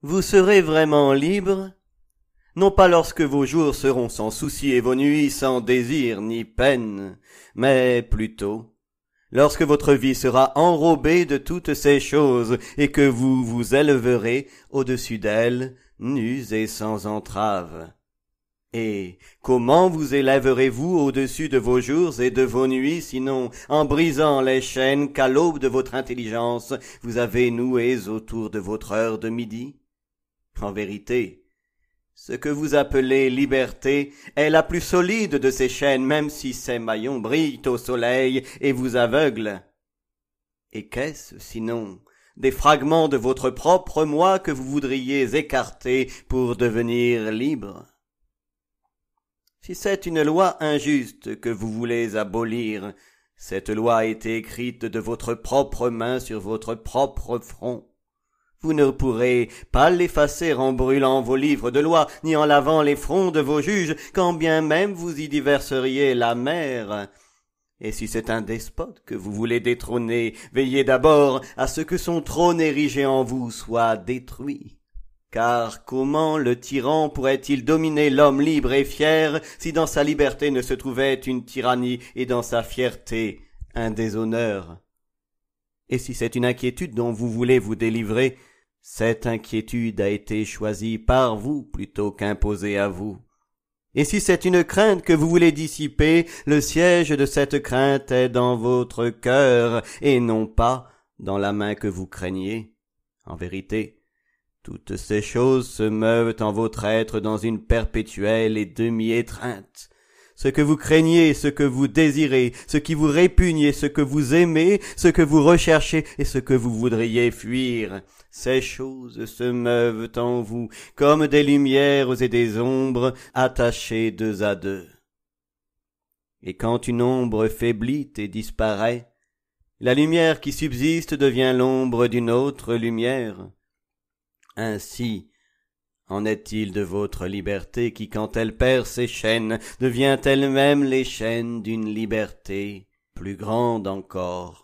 Vous serez vraiment libre, non pas lorsque vos jours seront sans souci et vos nuits sans désir ni peine, mais plutôt lorsque votre vie sera enrobée de toutes ces choses et que vous vous élèverez au-dessus d'elles, nus et sans entrave. Et comment vous élèverez-vous au-dessus de vos jours et de vos nuits, sinon en brisant les chaînes qu'à l'aube de votre intelligence vous avez nouées autour de votre heure de midi? En vérité, ce que vous appelez liberté est la plus solide de ces chaînes, même si ses maillons brillent au soleil et vous aveuglent. Et qu'est-ce, sinon, des fragments de votre propre moi que vous voudriez écarter pour devenir libre? Si c'est une loi injuste que vous voulez abolir, cette loi a été écrite de votre propre main sur votre propre front. Vous ne pourrez pas l'effacer en brûlant vos livres de loi, ni en lavant les fronts de vos juges, quand bien même vous y déverseriez la mer. Et si c'est un despote que vous voulez détrôner, veillez d'abord à ce que son trône érigé en vous soit détruit. Car comment le tyran pourrait-il dominer l'homme libre et fier si dans sa liberté ne se trouvait une tyrannie et dans sa fierté un déshonneur? Et si c'est une inquiétude dont vous voulez vous délivrer, cette inquiétude a été choisie par vous plutôt qu'imposée à vous. Et si c'est une crainte que vous voulez dissiper, le siège de cette crainte est dans votre cœur et non pas dans la main que vous craignez. En vérité, toutes ces choses se meuvent en votre être dans une perpétuelle et demi-étreinte. Ce que vous craignez, ce que vous désirez, ce qui vous répugne, ce que vous aimez, ce que vous recherchez et ce que vous voudriez fuir, ces choses se meuvent en vous comme des lumières et des ombres attachées deux à deux. Et quand une ombre faiblit et disparaît, la lumière qui subsiste devient l'ombre d'une autre lumière. Ainsi en est-il de votre liberté qui, quand elle perd ses chaînes, devient elle-même les chaînes d'une liberté plus grande encore.